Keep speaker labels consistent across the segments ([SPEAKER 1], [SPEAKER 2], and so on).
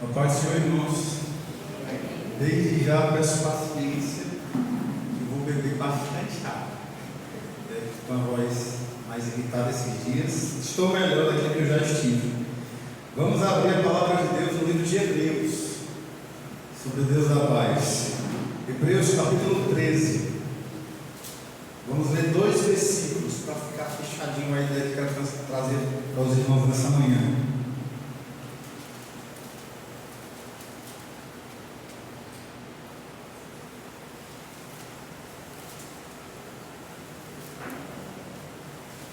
[SPEAKER 1] A paz do Senhor, irmãos. Desde já peço paciência, que vou beber bastante água. Estou com a voz mais irritada esses dias. Estou melhor daquilo que eu já estive. Vamos abrir a palavra de Deus no livro de Hebreus, sobre o Deus da paz. Hebreus capítulo 13. Vamos ler 2 versículos para ficar fechadinho a ideia que quero trazer para os irmãos nessa manhã.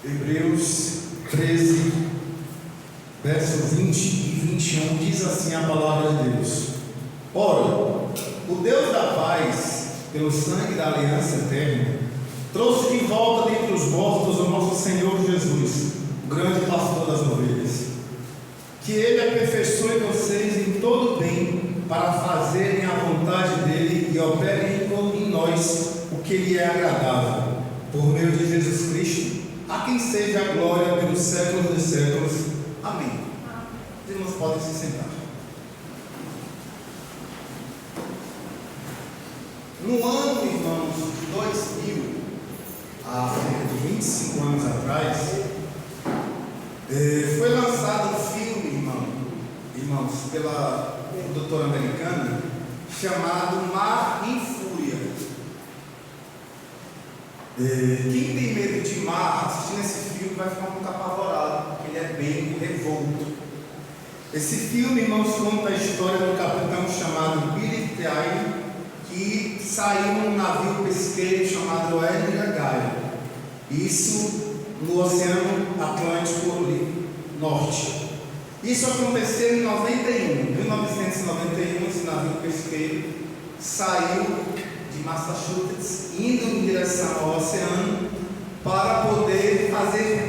[SPEAKER 1] Hebreus 13, verso 20 e 21, diz assim a palavra de Deus: Ora, o Deus da paz, pelo sangue da aliança eterna, trouxe de volta dentre os mortos o nosso Senhor Jesus, o grande pastor das ovelhas. Que Ele aperfeiçoe vocês em todo bem, para fazerem a vontade dEle e operem em nós o que lhe é agradável, por meio de Jesus Cristo, a quem seja a glória pelos séculos dos séculos. Amém. Os irmãos podem se sentar. No ano, irmãos, de 2000, há cerca de 25 anos atrás, foi lançado um filme, irmãos, pela produtora americana, chamado Mar em Fúria. Quem tem medo de mar, assistindo esse filme, vai ficar muito apavorado, porque ele é bem revolto. Esse filme, irmãos, conta a história de um capitão chamado Billy Tye, que saiu num navio pesqueiro chamado Edgar Gaia, isso no Oceano Atlântico Norte. Isso aconteceu em 1991, esse navio pesqueiro saiu de Massachusetts, indo em direção ao oceano para poder fazer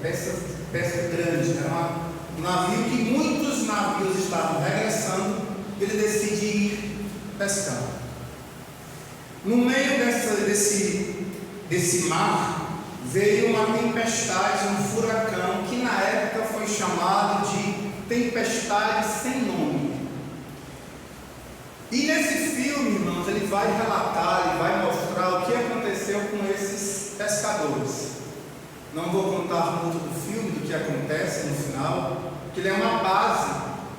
[SPEAKER 1] pesca grande. Era um navio que muitos navios estavam regressando, ele decide ir pescar. No meio desse mar veio uma tempestade, um furacão, que na época foi chamado de tempestade sem nome. E nesse filme, irmãos, ele vai relatar, ele vai mostrar o que aconteceu com esses pescadores. Não vou contar muito do filme, do que acontece no final, porque ele é uma base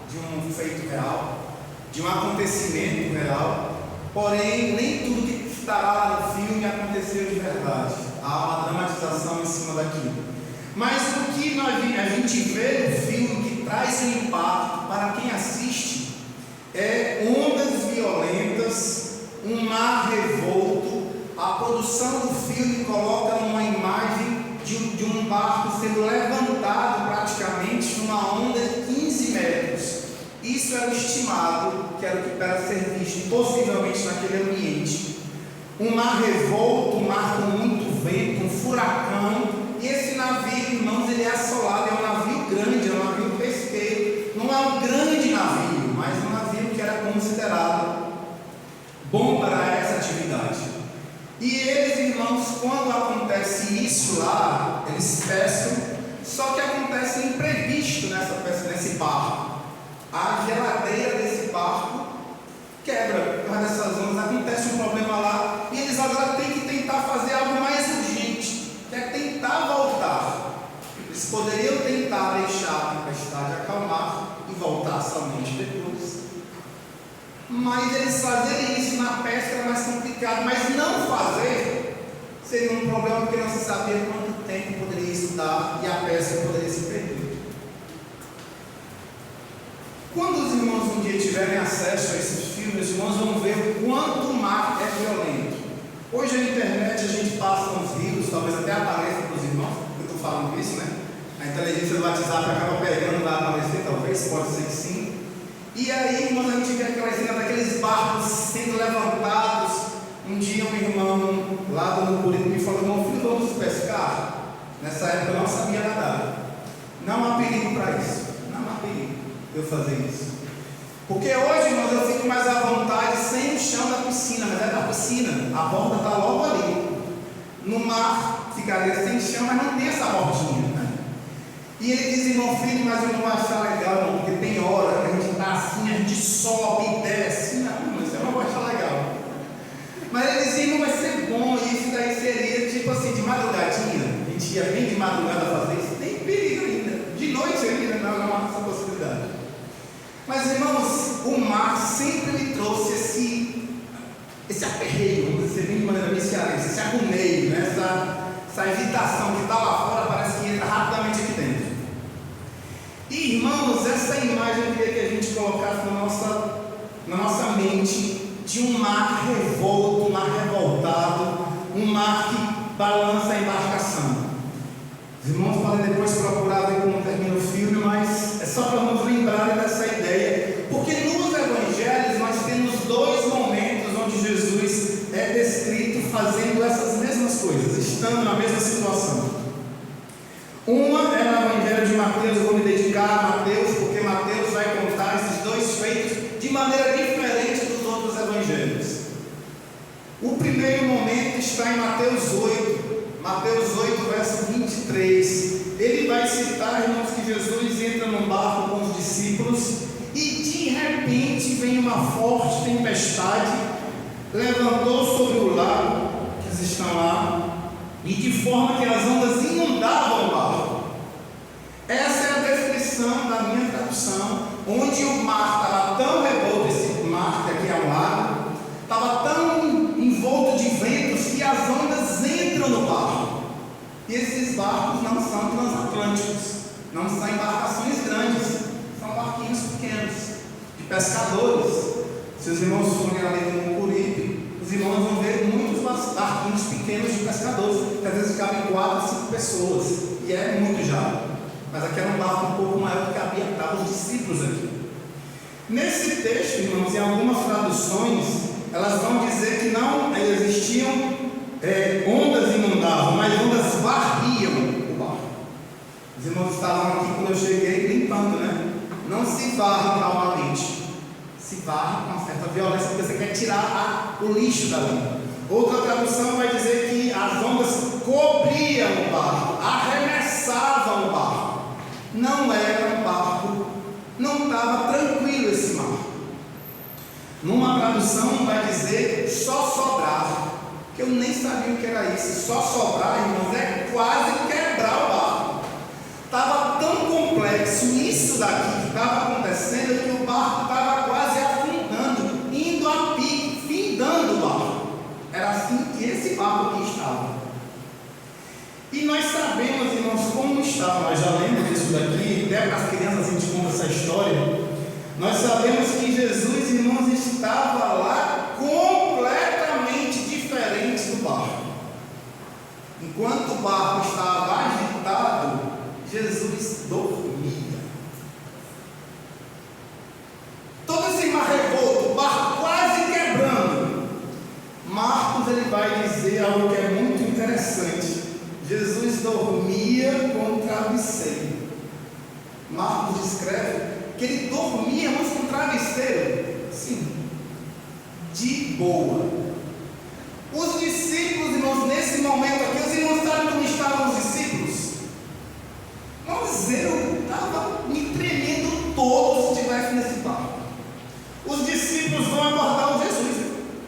[SPEAKER 1] de um feito real, de um acontecimento real, porém nem tudo que estará lá no filme aconteceu de verdade. Há uma dramatização em cima daquilo. Mas o que a gente vê no filme que traz um impacto para quem assiste é ondas violentas, um mar revolto. A produção do filme coloca uma imagem de um barco sendo levantado praticamente numa onda de 15 metros. Isso era o estimado, que era o que era ser visto possivelmente naquele ambiente. Um mar revolto, um mar com muito vento, um furacão. E esse navio, irmãos, ele é assolado, é um navio grande, é um navio pesqueiro. Não é um grande navio, mas um navio que era considerado bom para essa atividade. E eles, irmãos, quando acontece isso lá, eles pescam, só que acontece um imprevisto nessa pesca, nesse barco. A geladeira desse barco quebra por causa dessas ondas, acontece um problema lá, e eles agora têm que tentar fazer algo mais urgente, que é tentar voltar. Eles poderiam tentar deixar a tempestade acalmar e voltar somente depois, mas eles fazerem isso na pesca era mais complicado, mas não fazer seria um problema, porque não se sabia quanto tempo poderia isso dar e a pesca poderia se perder. Quando os irmãos um dia tiverem acesso a esses filmes, os irmãos vão ver o quanto o mar é violento. Hoje na internet a gente passa uns vídeos, talvez até apareça para os irmãos, eu estou falando isso, né? A inteligência do WhatsApp acaba pegando, vai aparecer, talvez, pode ser que sim. E aí, irmãos, a gente vê aquela cena daqueles barcos sendo levantados. Um dia um irmão lá do Murico me falou: meu filho, vamos pescar? Nessa época eu não sabia nadar. Não há perigo para isso. Não há perigo eu fazer isso. Porque hoje, irmãos, eu fico mais à vontade sem o chão da piscina, mas é da piscina, a borda está logo ali. No mar ficaria sem chão, mas não tem essa bordinha, né? E ele diz: irmão, filho, mas eu não vou achar legal, não, porque tem hora que a gente está assim dia, bem de madrugada, fazer isso, tem perigo ainda. De noite ainda não há essa possibilidade. Mas, irmãos, o mar sempre me trouxe esse aperreio, vamos dizer bem de maneira bem cearense, esse agulheio, né? essa evitação que está lá fora, parece que entra rapidamente aqui dentro. E, irmãos, essa imagem eu queria que a gente colocasse na nossa mente de um mar revolto, um mar revoltado, um mar que balança a embarcação. Os irmãos podem depois procurar ver como termina o filme, mas é só para nos lembrarem dessa ideia, porque nos evangelhos nós temos dois momentos onde Jesus é descrito fazendo essas mesmas coisas, estando na mesma situação. Uma é no evangelho de Mateus, eu vou me dedicar a Mateus, porque Mateus vai contar esses dois feitos de maneira diferente dos outros evangelhos. O primeiro momento está em Mateus 8, verso 23. Ele vai citar, irmãos, que Jesus entra num barco com os discípulos e de repente vem uma forte tempestade, levantou sobre o lago que eles estão lá, e de forma que as ondas inundavam o barco. Essa é a descrição da minha tradução, onde o mar estava tão revolto, esse mar que aqui é um lago, estava tão envolto de ventos que as ondas entram no barco. E esses barcos não são transatlânticos, não são embarcações grandes, são barquinhos pequenos, de pescadores. Se os irmãos forem ali no Mucuripe, os irmãos vão ver muitos barquinhos pequenos de pescadores, que às vezes cabem 4, 5 pessoas, e é muito já. Mas aqui era um barco um pouco maior que cabia para os discípulos aqui. Nesse texto, irmãos, em algumas traduções, elas vão dizer que não existiam ondas inundavam, mas ondas varriam o barco. Os irmãos estavam aqui quando eu cheguei limpando, né? Não se varre calmamente, se varre com uma certa violência, porque você quer tirar o lixo dali. Outra tradução vai dizer que as ondas cobriam o barco, arremessavam o barco. Não era um barco, não estava tranquilo esse mar. Numa tradução vai dizer só sobrar, que eu nem sabia o que era isso. Só sobrar, irmãos, é quase quebrar o barco. Estava tão complexo isso daqui que estava acontecendo que o barco estava quase afundando, indo a pique, findando o barco. Era assim que esse barco aqui estava. E nós sabemos, irmãos, como estava. Nós já lemos disso daqui, até para as crianças a gente conta essa história. Nós sabemos que Jesus, irmãos, estava lá completamente diferente do barco. Enquanto o barco estava agitado, Jesus dormia. Todo esse mar revolto, o barco quase quebrando. Marcos ele vai dizer algo que é muito interessante. Jesus dormia com o travesseiro. Marcos escreve que ele dormia, mas com travesseiro, sim, de boa. Os discípulos, irmãos, nesse momento aqui, os irmãos sabem como estavam os discípulos? Mas eu estava me tremendo todo se estivesse nesse barco. Os discípulos vão acordar o Jesus.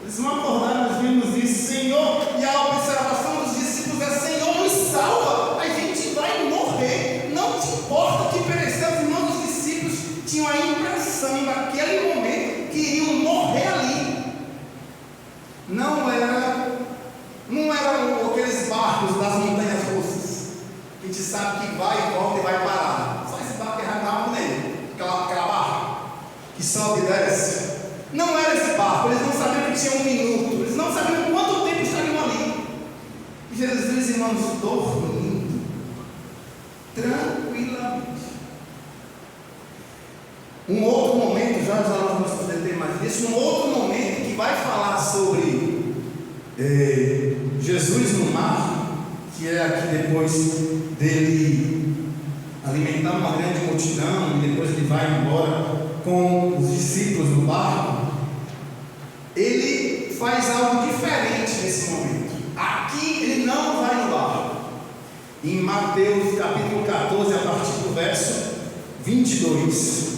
[SPEAKER 1] Eles vão acordar, nós vimos isso, Senhor, e a observação dos discípulos é: Senhor, nos salva, a gente vai morrer, não te importa que perecemos. Irmãos, os discípulos tinham a impressão naquele momento que iriam morrer ali. Não eram aqueles barcos das montanhas russas, que a gente sabe que vai e volta e vai parar. Só esse barco que arrancava nele, aquela barca que sobe e desce. Não era esse barco, eles não sabiam que tinha 1 minuto, eles não sabiam quanto tempo estariam ali. E Jesus, irmãos, dormindo tranquilamente. Um outro momento, já nós vamos fazer mais disso, um outro momento que vai falar sobre Jesus no mar, que é aqui depois dele alimentar uma grande multidão, e depois ele vai embora com os discípulos no barco. Ele faz algo diferente nesse momento. Aqui ele não vai no barco. Em Mateus capítulo 14, a partir do verso 22,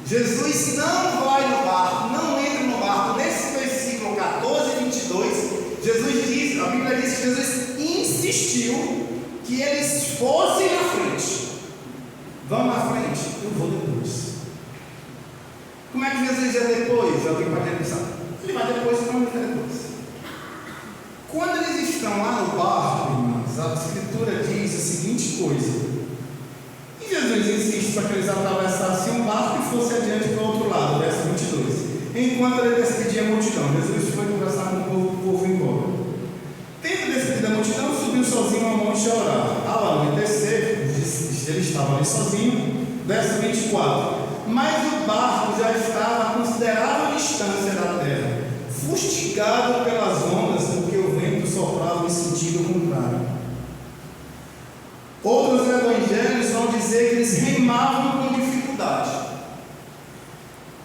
[SPEAKER 1] Jesus não vai no barco, não entra no barco. Nesse versículo 14 e 22, Jesus diz, a Bíblia diz que Jesus insistiu que eles fossem na frente. Vão na frente, eu vou depois. Como é que Jesus é depois? Alguém pode pensar. Ele vai depois, então ele vai depois. Quando eles estão lá no barco, irmãos, a Escritura diz a seguinte coisa. E Jesus insiste para que eles atravessassem um barco e fossem adiante para o outro lado, verso 22. Enquanto ele despedia a multidão, Jesus foi conversar com o povo embora. Tendo despedido a multidão, subiu sozinho ao monte a orar. Ao anoitecer, ele estava ali sozinho, verso 24. Mas o barco já estava a considerável distância da terra, fustigado pelas ondas, porque o vento soprava em sentido contrário. Outros evangelhos vão dizer que eles remavam com dificuldade.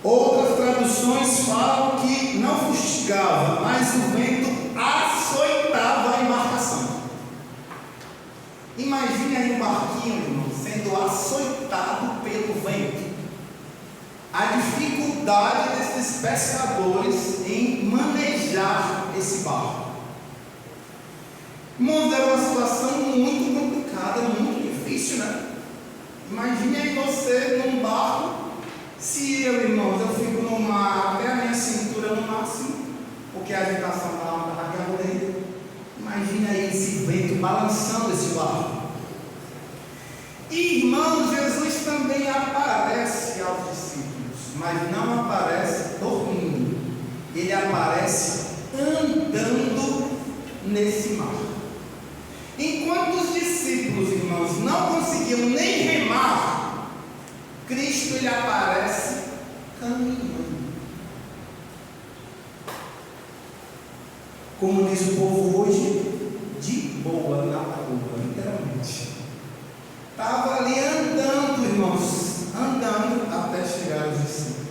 [SPEAKER 1] Outras traduções falam que não fustigava, mas o vento açoitava a embarcação. Imagine aí um barquinho, irmão, sendo açoitado pelo vento. A dificuldade desses pescadores em manejar esse barco. Irmãos, era uma situação muito complicada, muito difícil, né? Imagine aí você num barco. Se eu, irmãos, eu fico no mar até a minha cintura no máximo, porque a agitação da alma está na minha. Imagine aí esse vento balançando esse barco. E, irmãos, Jesus também aparece aos discípulos, mas não aparece dormindo. Ele aparece andando nesse mar. Enquanto os discípulos, irmãos, não conseguiam nem remar, Cristo ele aparece caminhando. Como diz o povo hoje, de boa na rua, literalmente. Estava ali andando, irmãos, andando até chegar aos discípulos.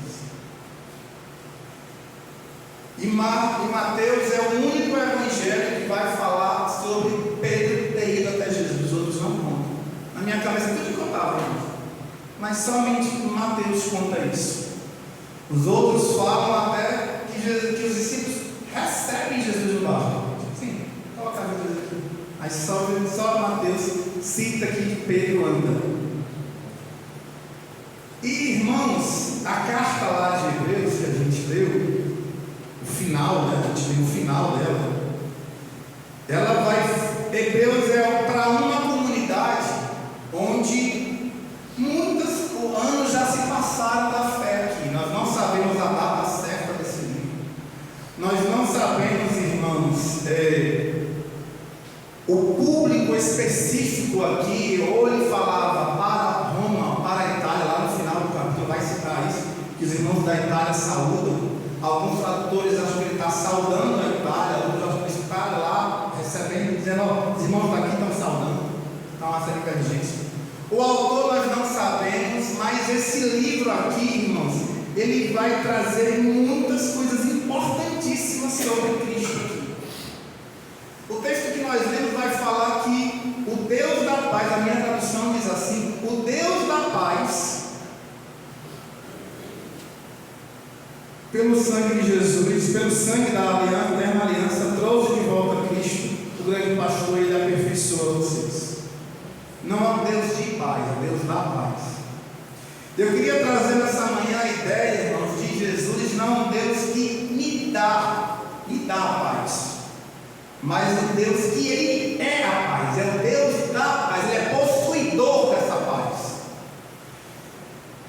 [SPEAKER 1] E Mateus é o único evangelho que vai falar sobre Pedro ter ido até Jesus. Os outros não contam. Na minha cabeça tudo contava, irmãos. Mas somente Mateus conta isso. Os outros falam até que os discípulos recebem Jesus no barco. Sim, coloca a vida aqui. Aí só Mateus cita que Pedro anda. E, irmãos, a carta lá de Hebreus que a gente leu, o final, né? A gente leu o final dela. Ela vai. Hebreus é para uma comunidade onde muitos anos já se passaram da fé aqui. Nós não sabemos a data certa desse livro. Nós não sabemos, irmãos, o público específico aqui, ou ele falava para Roma, para a Itália, lá no final do capítulo vai citar isso, que os irmãos da Itália saúdam. Alguns tradutores acham que ele está saudando a Itália, outros acham que ele está lá recebendo, dizendo, ó, os irmãos daqui estão saudando. Está uma série de gente. O autor nós não sabemos, mas esse livro aqui, irmãos, ele vai trazer muitas coisas importantíssimas sobre Cristo aqui. O texto que nós lemos vai falar que o Deus da paz, a minha tradução diz assim, o Deus da paz, pelo sangue de Jesus, pelo sangue da aliança, eterna aliança, trouxe de volta a Cristo, o grande pastor, e ele aperfeiçoa vocês. Não é um Deus de paz, é um Deus da paz. Eu queria trazer nessa manhã a ideia, irmãos, de Jesus não é um Deus que me dá a paz, mas o Deus que Ele é a paz, é o Deus da paz, Ele é possuidor dessa paz.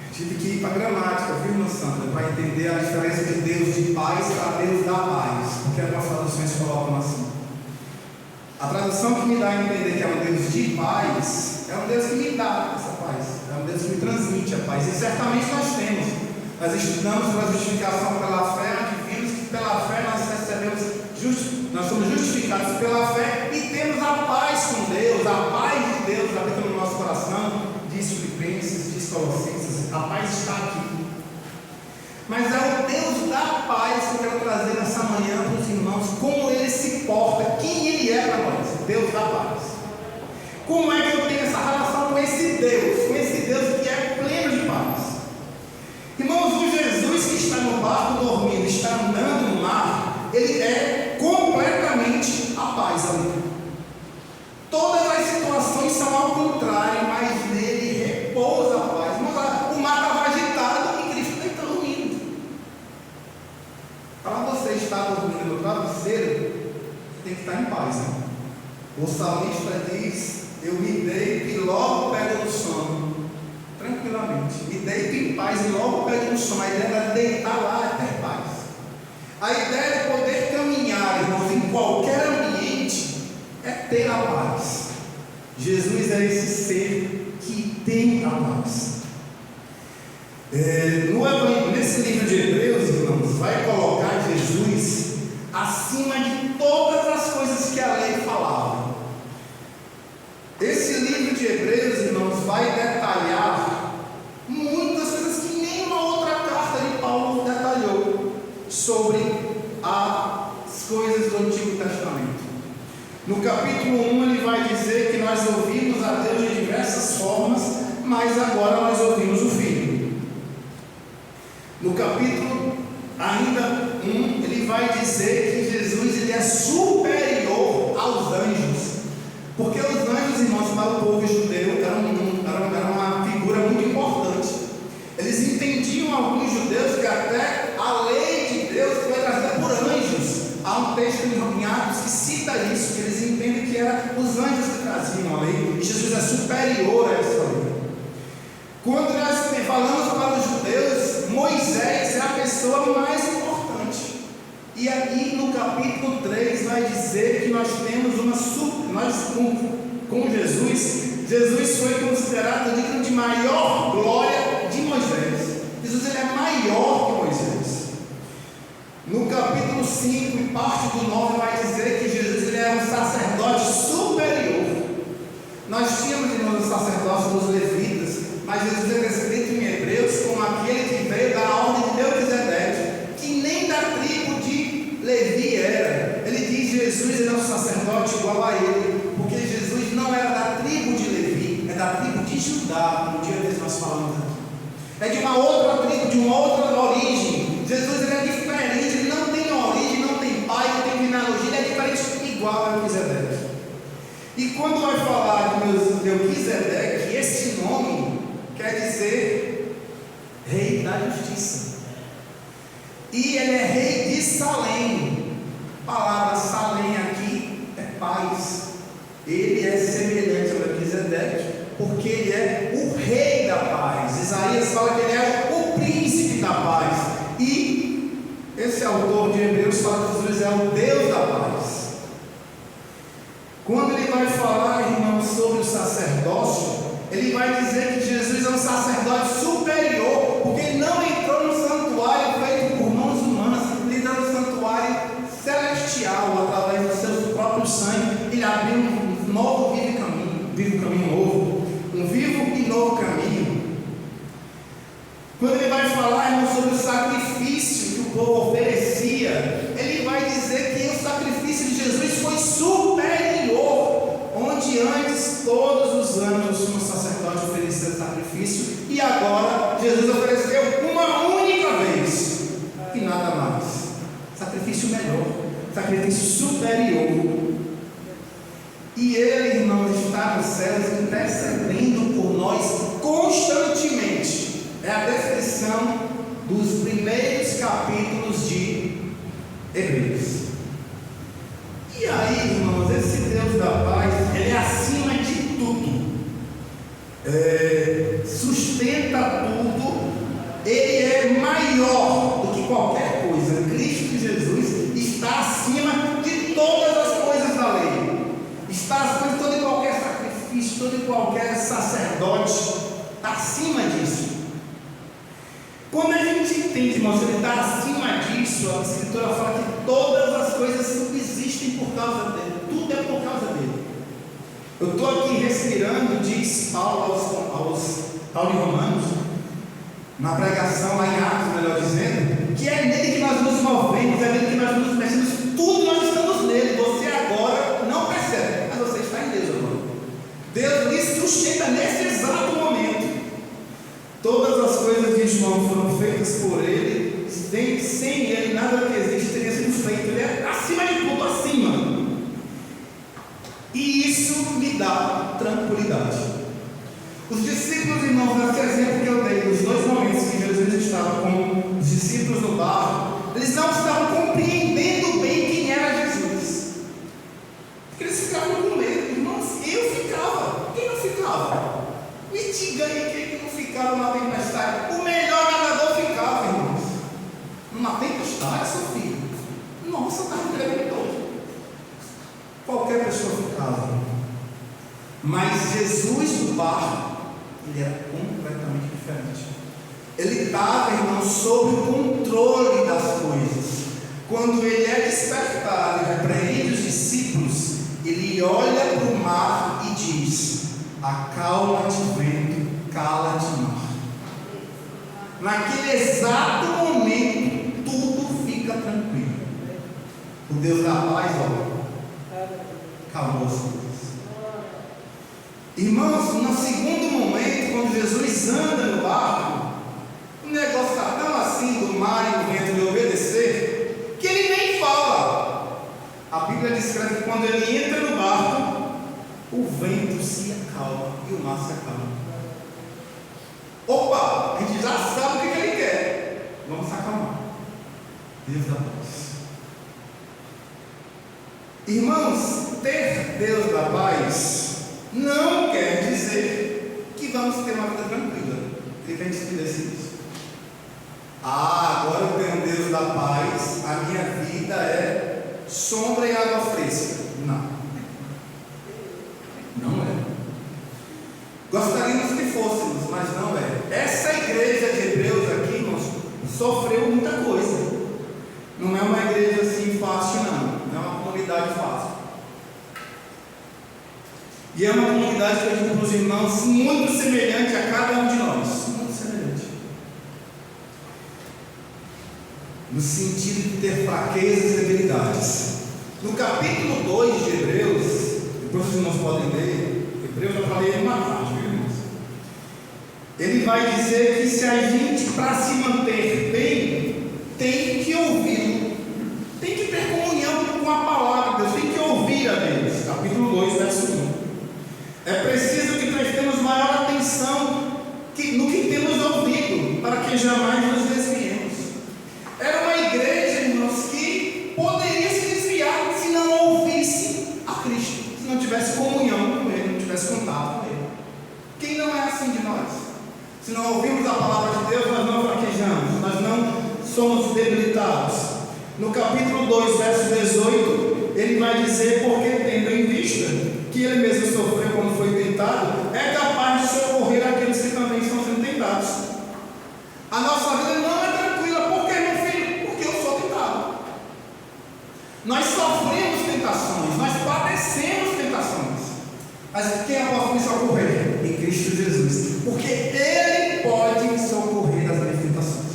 [SPEAKER 1] Eu tive que ir para a gramática, viu, irmã Sandra, para entender a diferença de Deus de paz para Deus da paz, porque algumas traduções colocam assim. A tradução que me dá a entender que é um Deus de paz, é um Deus que me dá essa paz, é um Deus que me transmite a paz, e certamente nós temos. Nós estudamos para a justificação pela fé, onde vimos que pela fé nós recebemos, nós somos justificados pela fé e temos a paz com Deus, a paz de Deus habita no nosso coração, diz Filipenses, diz Colossenses, a paz está aqui. Mas é o Deus da paz que eu quero trazer nessa manhã para os irmãos, como Ele se porta, quem Ele é para nós, Deus da paz. Como é que eu tenho essa relação com esse Deus que é pleno de paz? Irmãos, o Jesus que está no barco dormindo, está andando no mar, Ele é completamente a paz ali. Todas as situações são ao contrário, mas nele repousa a paz. O mar estava agitado e Cristo está dormindo. Para você estar dormindo no travesseiro, tem que estar em paz, né? O salmista diz: eu me deito e logo pego no sono, tranquilamente. Me deito em paz e logo pego no sono. A ideia de deitar lá é ter paz. A ideia de poder caminhar, irmãos, em qualquer ambiente, é ter a paz. Jesus é esse ser que tem a paz. Nesse livro de Hebreus, irmãos, vai colocar Jesus acima de todas as coisas que a lei falava. Esse livro de Hebreus, irmãos, vai detalhar muitas coisas que nenhuma outra carta de Paulo detalhou sobre as coisas do Antigo Testamento. No capítulo 1 ele vai dizer que nós ouvimos a Deus de diversas formas, mas agora nós ouvimos o Filho. No capítulo ainda 1 ele vai dizer que Jesus ele é superior aos anjos, porque os anjos, irmãos, para o povo judeu eram uma figura muito importante. Eles entendiam, alguns judeus, que até a lei de Deus foi trazida por anjos. Há um texto em Atos que cita isso, que eles entendem que eram os anjos que traziam a lei, e Jesus é superior a essa lei. Quando nós falamos para os judeus, Moisés é a pessoa mais importante. E aqui no capítulo 3 vai dizer que nós temos com Jesus foi considerado digno de maior glória de Moisés. Jesus ele é maior que Moisés. No capítulo 5 e parte do 9 vai dizer que Jesus ele é um sacerdote superior. Nós tínhamos, irmãos, o sacerdócio dos levitas, mas Jesus é descrito em Hebreus como aquele que veio da ordem de Melquisedeque, que nem da tribo de Levi era. Ele diz: Jesus ele é um sacerdote igual a ele, porque Jesus não era da tribo de Levi, é da tribo de Judá. No dia desse nós falamos aqui, é de uma outra tribo, de uma outra origem. Jesus ele é diferente, ele não tem origem, não tem pai, não tem genealogia, ele é diferente, igual a Melquisedeque. E quando vai falar de Melquisedeque, esse nome quer dizer rei da justiça. E ele é rei de Salém. A palavra Salém aqui é paz. Ele é semelhante a Melquisedeque, porque ele é o rei da paz. Isaías fala que ele é o príncipe da paz. E esse autor de Hebreus fala que Jesus é o Deus da paz. Quando ele vai falar, irmãos, sobre o sacerdócio, ele vai dizer que Jesus é um sacerdote superior, porque ele não entrou no santuário feito por mãos humanas, ele entrou no santuário celestial, através do seu próprio sangue. Ele abriu um novo caminho novo, um vivo e novo caminho. Quando ele vai falar, irmãos, sobre o sacrifício que o povo oferecia, ele vai dizer que o sacrifício de Jesus foi superior, onde antes todos os anos o sumo sacerdote oferecia sacrifício, e agora Jesus ofereceu uma única vez e nada mais. Sacrifício melhor, sacrifício superior. E ele, irmãos, está nos céus intercedendo por nós constantemente. É a descrição dos primeiros capítulos de Hebreus. E aí, irmãos, esse Deus da paz, ele é acima de tudo, sustenta tudo, ele é maior do que qualquer coisa. Cristo Jesus está acima de todas as coisas da lei, está acima de todo e qualquer sacrifício, todo e qualquer sacerdote, está acima disso. Quando a gente entende, irmãos, que ele está acima disso, a Escritura fala que todas as coisas subsistem por causa dele, tudo é por causa dele. Eu estou aqui respirando, diz Paulo aos Romanos, na pregação lá em Atos, melhor dizendo, que é nele que nós nos movemos, é nele que nós nos mexemos, tudo nós estamos nele. Você agora não percebe, mas você está em Deus agora. Deus lhe sustenta nesse exato momento. Todas as coisas de João foram feitas por ele, sem ele nada que existe teria sido feito. Ele é acima de tudo, acima. E isso me dá tranquilidade. tranquilidade. Os discípulos, irmãos, nesse exemplo que eu dei, nos dois momentos que Jesus estava com os discípulos no barco, eles não estavam compreendendo bem quem era Jesus. Porque eles ficavam com medo. Irmãos, eu ficava. Quem não ficava? Me diga aí quem não ficava na tempestade. O melhor nadador ficava, irmãos. Numa tempestade, seu filho. Nossa, está me todo. Qualquer pessoa ficava. Mas Jesus no barco, ele era completamente diferente. Ele estava, irmão, sob o controle das coisas. Quando ele é despertado e repreende os discípulos, ele olha para o mar e diz: acalma-te vento, cala-te mar. Naquele exato momento, tudo fica tranquilo. O Deus da paz, calmou as coisas. Irmãos, no segundo momento, quando Jesus anda no barco, o negócio está tão assim do mar e do vento lhe obedecer, que ele nem fala. A Bíblia descreve que quando ele entra no barco, o vento se acalma e o mar se acalma. Opa, a gente já sabe o que ele quer. Vamos se acalmar. Deus da paz. Irmãos, ter Deus da paz não quer dizer que vamos ter uma vida tranquila. Ele quer estabelecer isso. Agora eu tenho Deus da paz, a minha vida é sombra e água fresca. Não. Não é. Gostaríamos que fôssemos, mas não é. Essa igreja de Hebreus aqui, irmãos, sofreu muita coisa. Não é uma igreja assim fácil, não. Não é uma comunidade fácil. E é uma comunidade que eu digo para os irmãos, muito semelhante a cada um de nós. Muito semelhante. No sentido de ter fraquezas e debilidades. No capítulo 2 de Hebreus, depois os irmãos podem ler, Hebreus eu falei em uma parte, viu, irmãos? Ele vai dizer que se a gente, para se manter bem, tem que ouvi-lo, tem que ter comunhão com a palavra de Deus, tem que ouvir a Deus. Capítulo 2, verso 1. É preciso que prestemos maior atenção no que temos ouvido, para que jamais nos desviemos. Era uma igreja, irmãos, que poderia se desviar se não ouvisse a Cristo, se não tivesse comunhão com Ele, não tivesse contato com Ele. Quem não é assim de nós? Se não ouvimos a palavra de Deus, nós não fraquejamos, nós não somos debilitados. No capítulo 2, verso 18, ele vai dizer: porque tendo em vista que ele mesmo sofreu quando foi tentado, é capaz de socorrer aqueles que também estão sendo tentados. A nossa vida não é tranquila. Por que, meu filho? Porque eu sou tentado. Nós sofremos tentações, nós padecemos tentações. Mas quem pode nos socorrer? Em Cristo Jesus. Porque Ele pode socorrer das minhas tentações.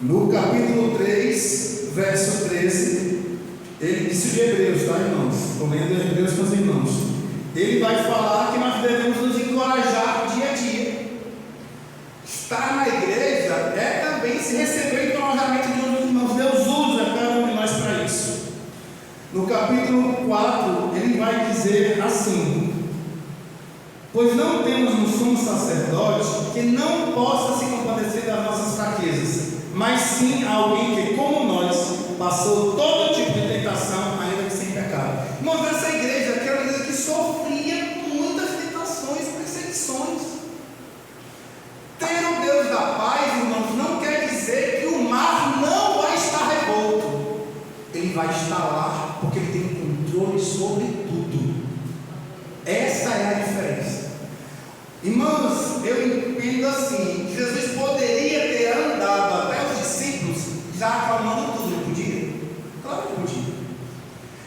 [SPEAKER 1] No capítulo 3, verso 13, ele disse de Hebreus, tá, irmãos? Estou lendo Hebreus com os irmãos. Ele vai falar que nós devemos nos encorajar dia a dia. Estar na igreja é também se receber o encorajamento de outros irmãos. Deus usa cada um de nós para isso. No capítulo 4, ele vai dizer assim: pois não temos um sumo sacerdote que não possa se compadecer das nossas fraquezas, mas sim alguém que, como nós, passou todo tipo de tentação, ainda que sem pecado. Irmãos, essa igreja aqui era uma igreja que sofria com muitas tentações, perseguições. Ter o Deus da paz, irmãos, não quer dizer que o mar não vai estar revolto. Ele vai estar lá porque ele tem controle sobre tudo. Essa é a diferença. Irmãos, eu entendo assim: Jesus poderia ter andado até os discípulos já acalmando tudo. Ele podia? Claro que podia.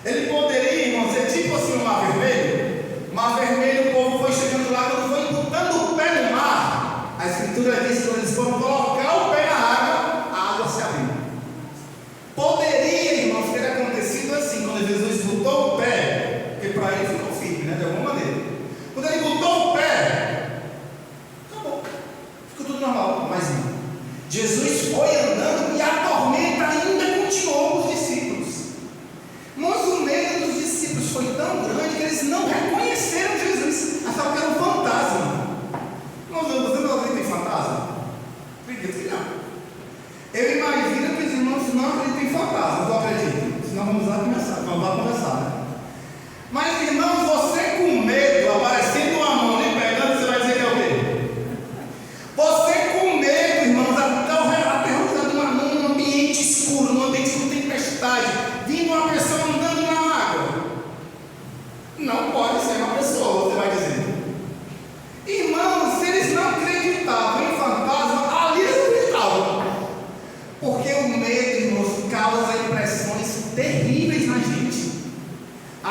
[SPEAKER 1] Ele poderia, irmãos, ser tipo assim o Mar Vermelho. O Mar Vermelho, o povo foi chegando lá, quando foi botando o pé no mar, a Escritura diz que quando eles foram colocar o pé na água, a água se abriu. Poderia, irmãos, ter acontecido assim, quando Jesus botou o pé, porque para ele ficou firme, né, de alguma maneira. Quando ele botou o pé, acabou, ficou tudo normal. Mas não, Jesus foi andando e a tormenta ainda continuou com os discípulos. Mas o medo dos discípulos foi tão grande que eles não reconheceram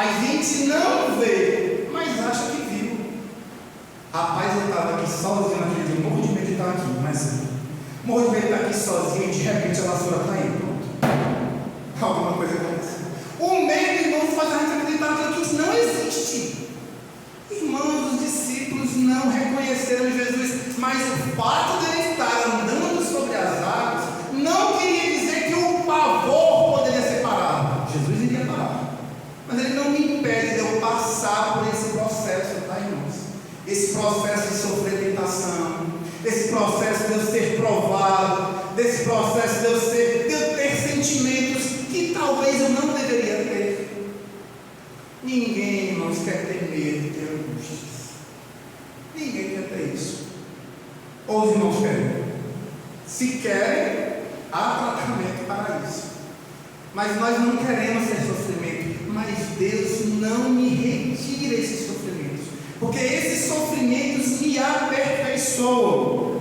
[SPEAKER 1] A gente não vê, mas acha que viu. Rapaz, eu estava aqui sozinho naquele dia, morro de medo de estar aqui, mas morro de medo de estar aqui sozinho e de repente a vassoura caiu. Pronto. Alguma coisa aconteceu. O medo, irmãos, faz a gente acreditar que isso não existe. Irmãos, os discípulos não reconheceram Jesus, mas o fato de ele estar andando sobre as águas não queria dizer que o pavor poderia ser parado. Jesus iria parar, mas ele não me impede de eu passar por esse processo, tá, irmãos? Esse processo de sofrer tentação, esse processo de eu ser provado, desse processo de eu ter sentimentos que talvez eu não deveria ter. Ninguém, irmãos, quer ter medo de ter angústias. Ninguém quer ter isso. Ou os irmãos querem? Se querem, há tratamento para isso. Mas nós não queremos ter sofrimento. Mas Deus não me retira esses sofrimentos, porque esses sofrimentos me aperfeiçoam.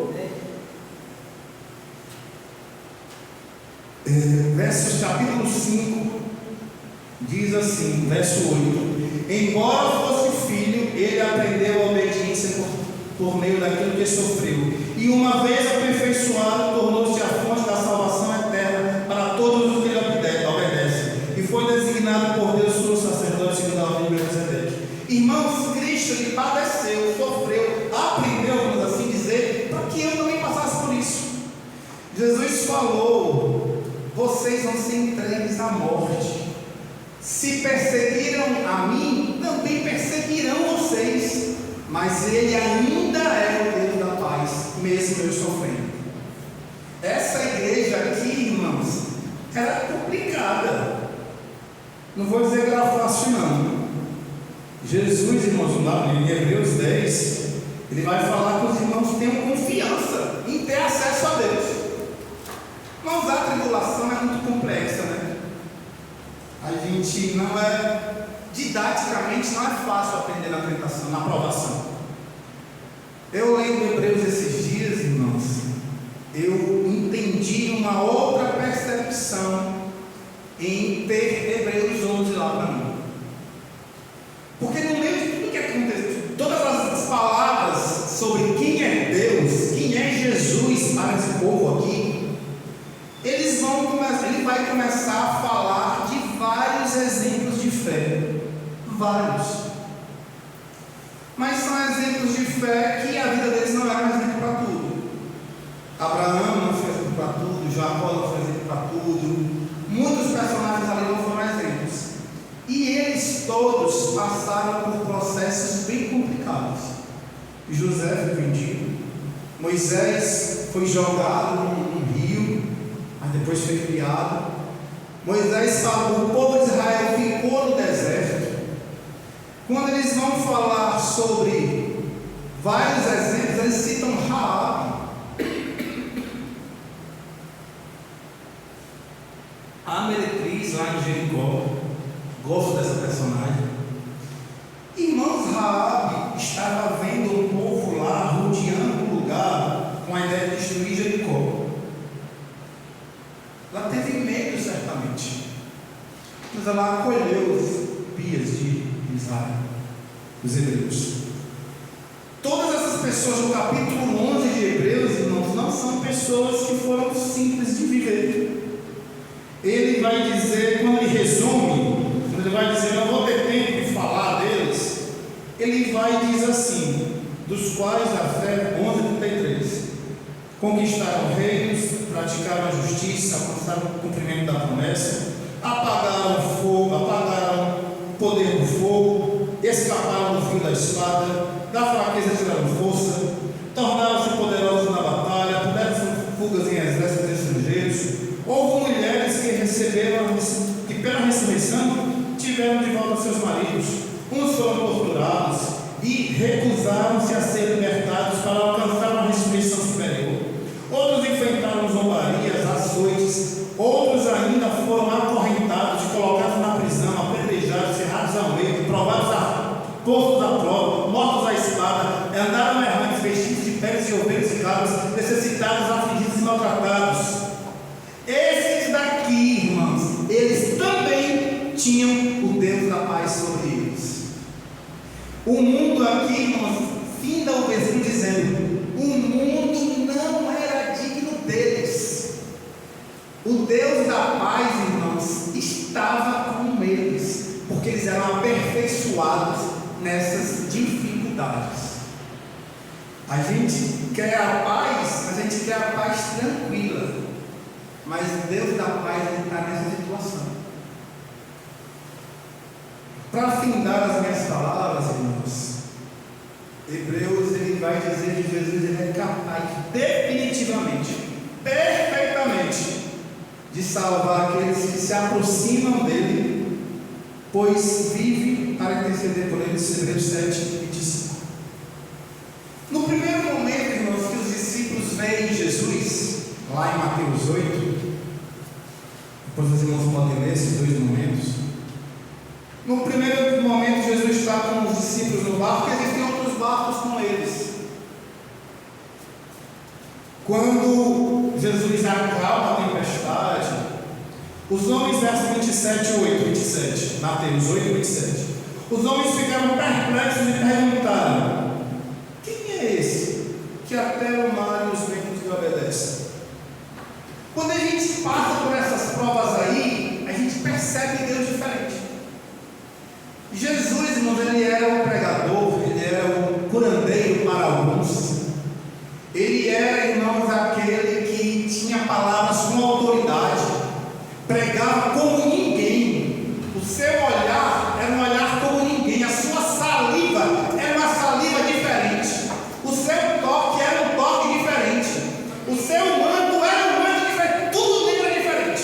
[SPEAKER 1] Versos capítulo 5 diz assim, verso 8: embora fosse filho, ele aprendeu a obediência por meio daquilo que sofreu, e uma vez aperfeiçoado, tornou-se a fonte da salvação eterna para todos os que lhe obedecem, e foi designado por Deus sumo sacerdote segundo a ordem de Melquisedeque. Irmãos, Cristo, ele padeceu, sofreu, aprendeu, vamos assim dizer, para que eu também passasse por isso. Jesus falou: vocês vão ser entregues à morte. Se perseguiram a mim, também perseguirão vocês. Mas Ele ainda é o Deus da paz, mesmo eu sofrendo. Essa igreja aqui, irmãos, era complicada. Não vou dizer que era fácil, não. Jesus, irmãos, lá em Hebreus 10, ele vai falar que os irmãos tenham confiança em ter acesso a Deus. Mas a tribulação é muito complexa, né? A gente não é, didaticamente, não é fácil aprender na tentação, na provação. Eu lendo Hebreus esses dias, irmãos, eu entendi uma outra percepção em ter Hebreus 11 lá para mim. Porque no meio de tudo que aconteceu, todas as palavras sobre quem é Deus, quem é Jesus para esse povo aqui, ele vai começar a falar de vários exemplos de fé. Vários. Mas são exemplos de fé que a vida deles não era um exemplo para tudo. Abraão não foi exemplo para tudo, Jacó não foi exemplo para tudo. Muitos personagens ali não foram exemplos. E eles todos passaram por processos bem complicados. José foi vendido, Moisés foi jogado num rio, mas depois foi criado. Moisés falou, o povo de Israel ficou no deserto. Quando eles vão falar sobre vários exemplos, eles citam Raabe. A meretriz lá em Jericó. Gosto dessa personagem. Irmãos, Raabe estava vendo o povo lá rodeando o lugar com a ideia de destruir Jericó. Ela teve medo, certamente, mas ela acolheu os pias de Israel, os hebreus. Todas essas pessoas no capítulo 11 de Hebreus, irmãos, não são pessoas que foram simples de viver. Ele vai dizer, quando ele resume, quando ele vai dizer, não vou ter tempo de falar deles, ele vai dizer assim, dos quais a fé, 11:33, conquistaram reinos, praticaram a justiça, alcançaram o cumprimento da promessa, apagaram o fogo, apagaram o poder do fogo, escaparam do fio da espada, da fraqueza tiraram força, tornaram-se poderosos na batalha, puderam fugas em exércitos estrangeiros. Houve mulheres que receberam, que pela ressurreição tiveram de volta seus maridos. Uns foram torturados e recusaram-se a ser libertados para alcançar uma ressurreição superior. Outros enfrentaram zombarias, açoites. Outros ainda foram acorrentados e colocados na prisão, apedrejados, cerrados ao meio, postos à prova, mortos à espada, andaram errantes, vestidos de peles de ovelhas e cabras, necessitados, afligidos e maltratados. Esses daqui, irmãos, eles também tinham o Deus da paz sobre finda o versículo dizendo: o mundo não era digno deles. O Deus da paz, irmãos, estava com eles, porque eles eram aperfeiçoados nessas dificuldades. A gente quer a paz, mas a gente quer a paz tranquila. Mas Deus da paz está nessa situação. Para findar as minhas palavras, irmãos, Hebreus ele vai dizer que Jesus ele é capaz definitivamente, perfeitamente, de salvar aqueles que se aproximam dele, pois vive para interceder por eles. Hebreus 7, 25. No primeiro momento, irmãos, que os discípulos veem Jesus, lá em Mateus 8, depois os irmãos podem ler esses dois momentos. No primeiro momento, Jesus está com os discípulos no barco, porque existem outros barcos com eles. Quando Jesus acalma a tempestade, os homens, verso 27 e 8, 27, Mateus 8, 27, os homens ficaram perplexos e perguntaram: quem é esse que até o mar e os ventos lhe obedecem? Quando a gente passa por essas provas aí, a gente percebe Deus diferente. Jesus, irmãos, ele era um pregador, ele era um curandeiro para alguns. Ele era, irmãos, aquele que tinha palavras com autoridade, pregava como ninguém. O seu olhar era um olhar como ninguém. A sua saliva era uma saliva diferente. O seu toque era um toque diferente. O seu manto era um manto diferente. Tudo nele era diferente.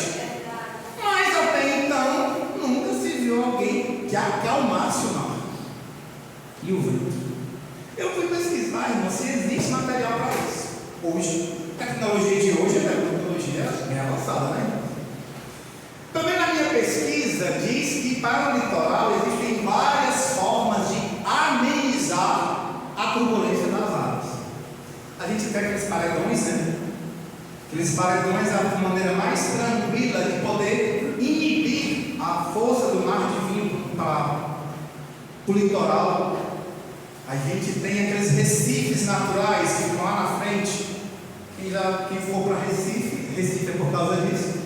[SPEAKER 1] Mas até então, nunca se viu alguém que acalmasse o mar e o vento. Eu fui pesquisar, irmão, se existe material para isso. Hoje, a tecnologia de hoje é uma tecnologia bem avançada, né? Também na minha pesquisa diz que para o litoral existem várias formas de amenizar a turbulência das águas. A gente tem aqueles paredões, né? Aqueles paredões é a maneira mais tranquila de poder inibir a força do mar de vir para o litoral. A gente tem aqueles recifes naturais que ficam lá na frente. Quem for para Recife é por causa disso.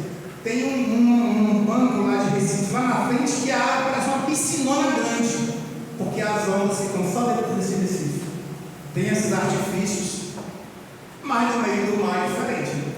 [SPEAKER 1] Tem um banco lá de Recife lá na frente que a água parece uma piscinona grande, porque as ondas ficam só dentro desse Recife. Tem esses artifícios, mas no meio do mar é diferente.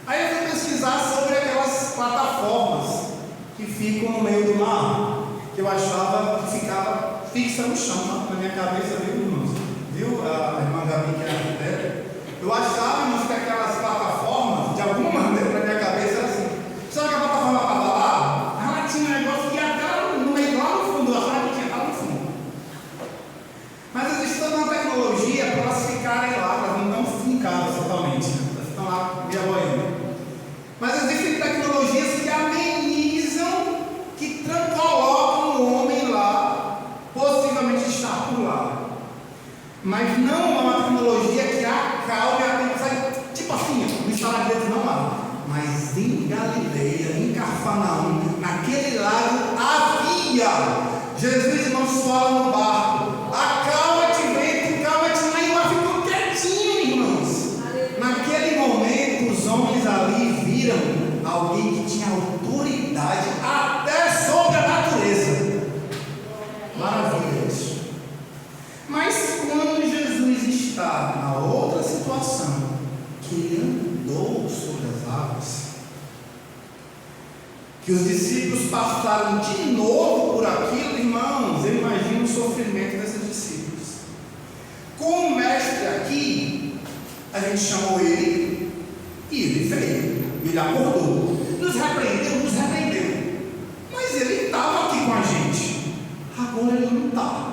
[SPEAKER 1] Aí eu fui pesquisar sobre aquelas plataformas que ficam no meio do mar, que eu achava que ficava fixa no chão, na minha cabeça, viu, irmãos? Viu a irmã Gabi, que é arquiteta? Eu achava, irmãos, que aquelas plataformas, de alguma maneira, na minha cabeça, era assim. Sabe que a plataforma estava lá? Ela tinha um negócio que ia até no meio, lá no fundo, eu achava que tinha lá no fundo. Mas existe toda uma tecnologia para elas ficarem lá, elas não estão fincadas totalmente, elas estão lá via boiando. Mas existem tecnologias que amenizam, que colocam o homem lá, possivelmente estar por lá. Mas não é uma tecnologia que acalme a tempestade, tipo assim, no instalar deles não há. Mas em Galileia, em Cafarnaum, naquele lago havia. Jesus, irmãos, fala no barco: acalma-te, vento, calma-te, mas o mar ficou quietinho, irmãos. Naquele momento, os homens ali viram alguém que tinha autoridade até sobre a natureza. Maravilha isso. Mas quando Jesus está na outra situação, que ele andou sobre as águas, que os discípulos passaram de novo por aquilo, irmãos, eu imagino o sofrimento desses discípulos. Com o mestre aqui, a gente chamou ele e ele veio, ele acordou, nos repreendeu, mas ele estava aqui com a gente, agora ele não está.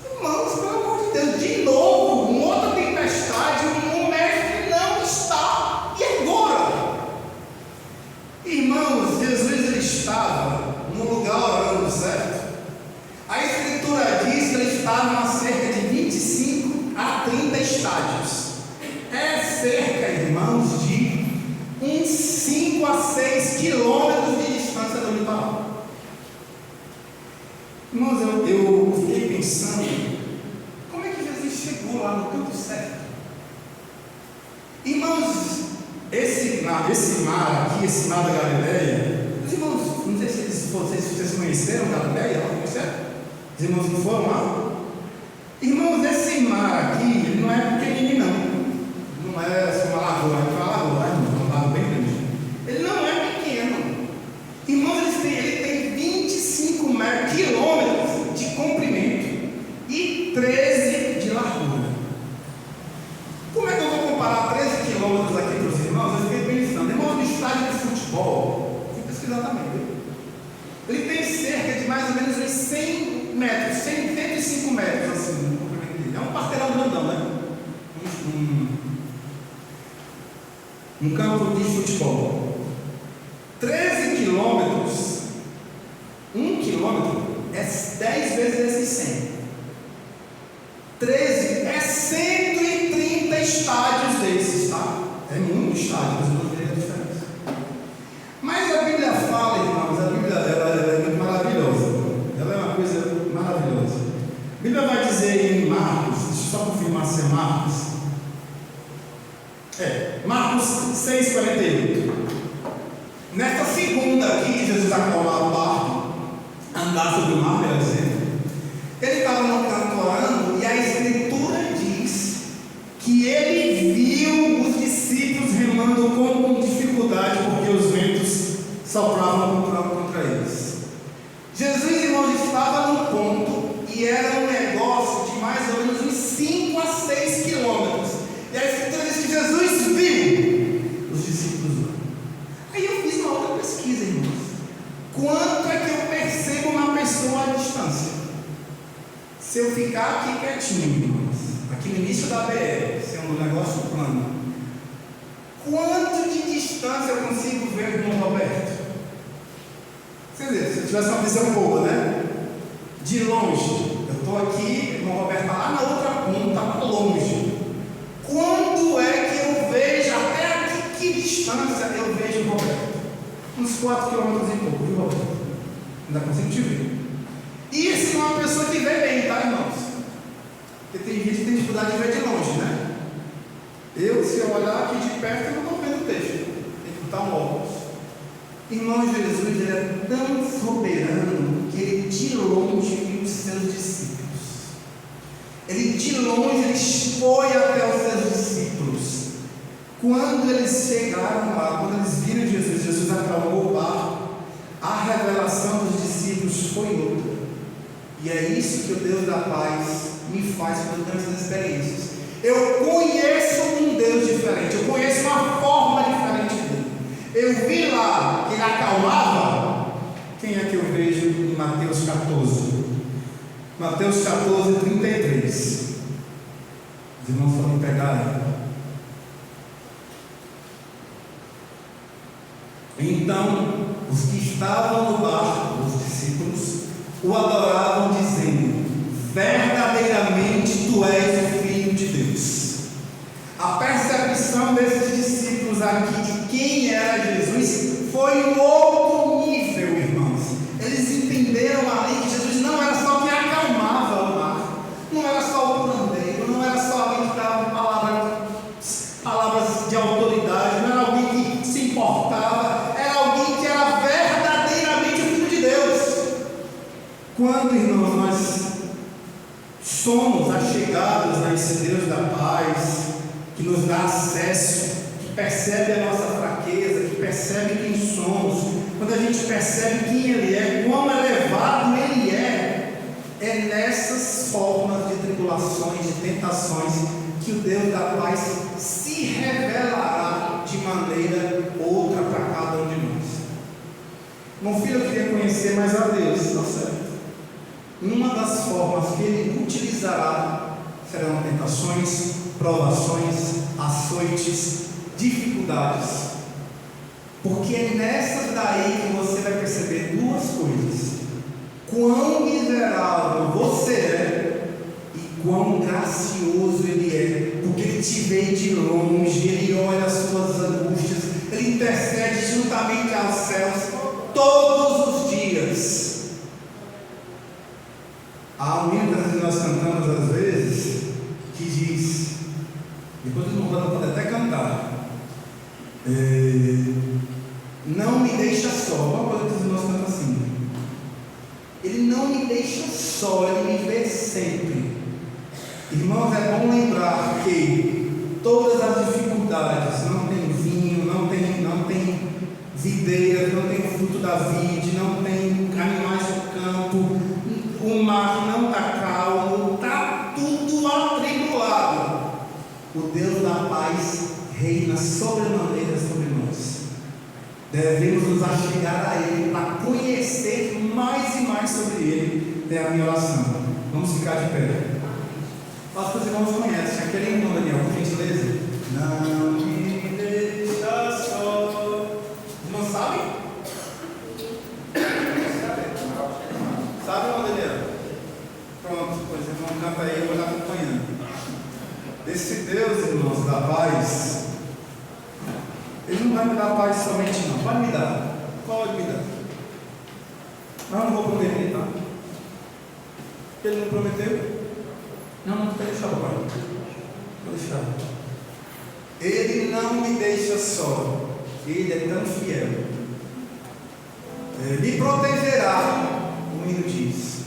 [SPEAKER 1] Irmãos, pelo amor de Deus, de novo, uma outra tempestade, o mestre não está, e agora? Irmãos, Jesus ele estava num lugar orando, certo? A Escritura diz que ele estava a cerca de 25 a 30 estádios. É cerca, irmãos, de uns 5 a 6 quilômetros de distância do litoral. Irmãos, eu fiquei pensando chegou lá no canto certo. Irmãos, esse mar aqui, esse mar da Galileia, os irmãos, não sei se vocês conheceram Galileia, não conheceram? Os irmãos não foram lá? Irmãos, esse mar aqui, ele não é pequenininho não. Não é assim uma lagoa, é uma lagoa, é um lago bem grande. Ele não é pequeno. Irmãos, ele tem 25 quilômetros de comprimento e 13 de largura. Como é que eu vou comparar 13 quilômetros aqui para os irmãos? Eu fiquei pensando, irmão, no estádio de futebol, fui pesquisar também, viu? Ele tem cerca de mais ou menos uns 100 metros, 105 metros, assim, no comprimento dele. É um quarteirão grandão, né? Um campo de futebol. 13 quilômetros, 1 quilômetro é 10 vezes esses 100. 13 é 130 estádios desses, tá? É muito estádio, mas eu não vejo a diferença. Mas a Bíblia fala, irmãos, a Bíblia ela é muito maravilhosa. Ela é uma coisa maravilhosa. A Bíblia vai dizer em Marcos, deixa eu só confirmar se é Marcos. Marcos 6,48. Nesta segunda aqui, que Jesus acalmava o barco, andar sobre o mar, melhor dizendo, ele estava no canto orando, e a Escritura diz que ele viu os discípulos remando com dificuldade, porque os ventos sopravam contra eles. Jesus, irmãos, estava no ponto, e era um negócio de mais ou menos uns 5 a 6 quilômetros. E a Escritura diz que Jesus viu os discípulos lá. Aí eu fiz uma outra pesquisa, irmãos. Quanto é que eu percebo uma pessoa à distância? Se eu ficar aqui quietinho, irmãos, aqui no início da BR, sendo um negócio plano, quanto de distância eu consigo ver o irmão Roberto? Você vê, se eu tivesse uma visão boa, né? De longe, eu estou aqui, o irmão Roberto está lá na outra ponta, lá longe. Quando é que eu vejo, até aqui, que distância eu vejo o Roberto? Uns 4 quilômetros e pouco, viu, Roberto? Ainda consigo te ver. E isso não é uma pessoa que vê bem, tá, irmãos? Porque tem gente que tem dificuldade de ver de longe, né? Eu, se eu olhar aqui de perto, eu não estou vendo o texto. Tem que botar um óculos. Irmão, Jesus, ele é tão soberano que ele de longe viu os seus discípulos. Ele de longe, ele foi até os seus discípulos. Quando eles chegaram lá, quando eles viram Jesus, Jesus acalmou o barco, a revelação dos discípulos foi outra. E é isso que o Deus da paz me faz quando eu tenho essas experiências. Eu conheço um Deus diferente, eu conheço uma forma diferente dele. Eu vi lá que ele acalmava. Quem é que eu vejo em Mateus 14? Mateus 14, 33. Os irmãos podem pegar aí. Então, os que estavam no barco, os discípulos, o adoravam, dizendo: verdadeiramente tu és o Filho de Deus. A percepção desses discípulos aqui de quem era Jesus foi um outro nível, irmãos. Eles entenderam ali que Jesus não era só quem acalmava o mar, não era só o curandeiro, não era só alguém que dava palavras de autoridade, não era alguém que se importava, era alguém que era verdadeiramente o Filho de Deus. Quando, irmãos, nós somos achegados a esse Deus da paz, que nos dá acesso, que percebe a nossa fraqueza, que percebe quem somos, quando a gente percebe quem Ele é, quão elevado Ele é nessas formas de tribulações, de tentações, que o Deus da paz se revelará de maneira outra para cada um de nós. Meu filho, eu queria conhecer mais a Deus, está certo? Uma das formas que Ele utilizará serão tentações, provações, açoites, dificuldades. Porque é nessas daí que você vai perceber duas coisas: quão miserável você é e quão gracioso Ele é. Porque Ele te vê de longe, Ele olha as suas angústias, Ele intercede juntamente aos céus todos os dias. Há um hino que nós cantamos às vezes, que diz, depois os irmãos vão poder até cantar, não me deixa só. Uma coisa que os irmãos cantam assim: Ele não me deixa só, Ele me vê sempre. Irmãos, é bom lembrar que todas as dificuldades, não tem vinho, não tem videiras, não tem fruto da vide, não tem animais do campo, o mar não está calmo, está tudo atribulado. O Deus da paz reina sobremaneira sobre nós. Devemos nos achegar a Ele para conhecer mais e mais sobre Ele. É a minha oração. Vamos ficar de pé. Acho que os irmãos conhecem aquele irmão, Daniel, por gentileza. Não me deixa só. Não sabe? Sabe, irmão Daniel? Pronto, pois irmão, canta aí, eu vou estar acompanhando. Esse Deus, irmãos, da paz, Ele não vai me dar paz somente, não. Vai me dar. Pode me dar. Mas eu não vou prometer, tá? Ele não prometeu? Não quer deixar o pai. Vou deixar. Ele não me deixa só. Ele é tão fiel. Me protegerá, o hino diz.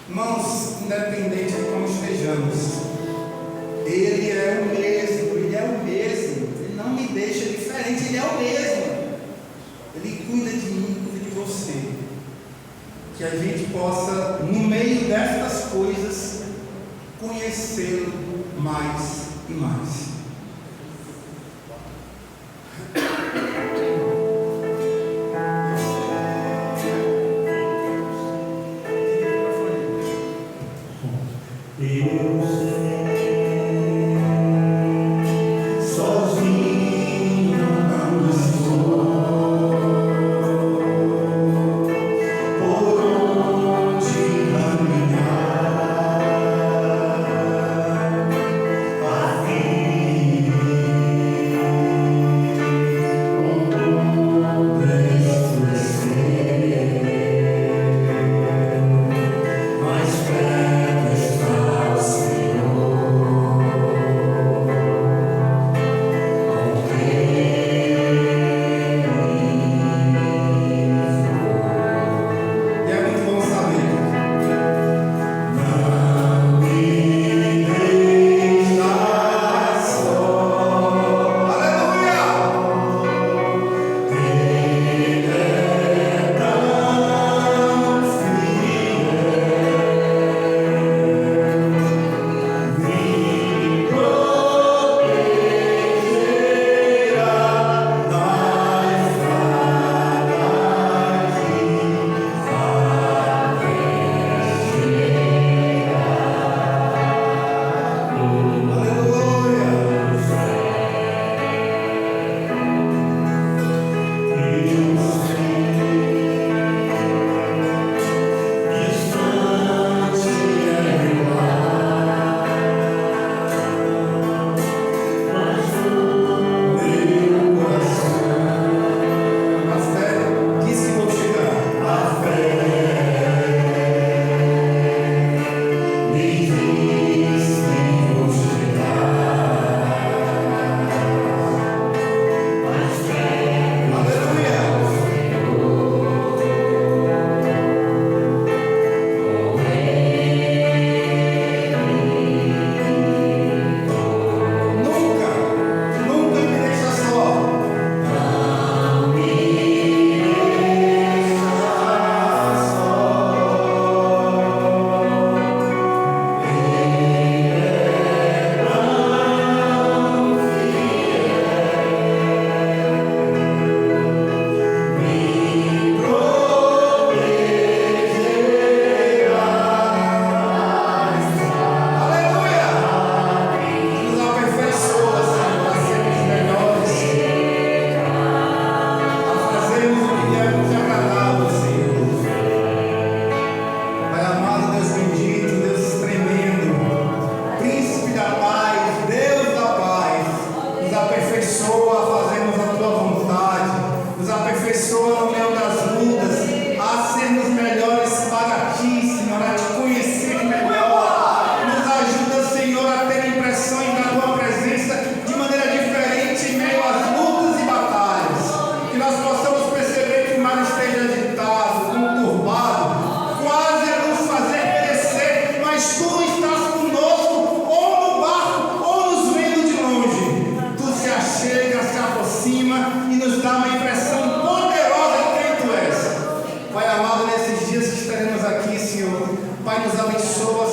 [SPEAKER 1] Irmãos, independente de como estejamos, Ele é o mesmo. Ele é o mesmo. Ele não me deixa diferente. Ele é o mesmo. Ele cuida de mim, cuida de você. Que a gente possa, no meio destas coisas, conhecê-lo mais e mais. Senhor, a mas tu estás conosco, ou no barco, ou nos vendo de longe. Tu se achega, se aproxima e nos dá uma impressão poderosa de quem tu és. Pai amado, nesses dias que estaremos aqui, Senhor, Pai, nos abençoa,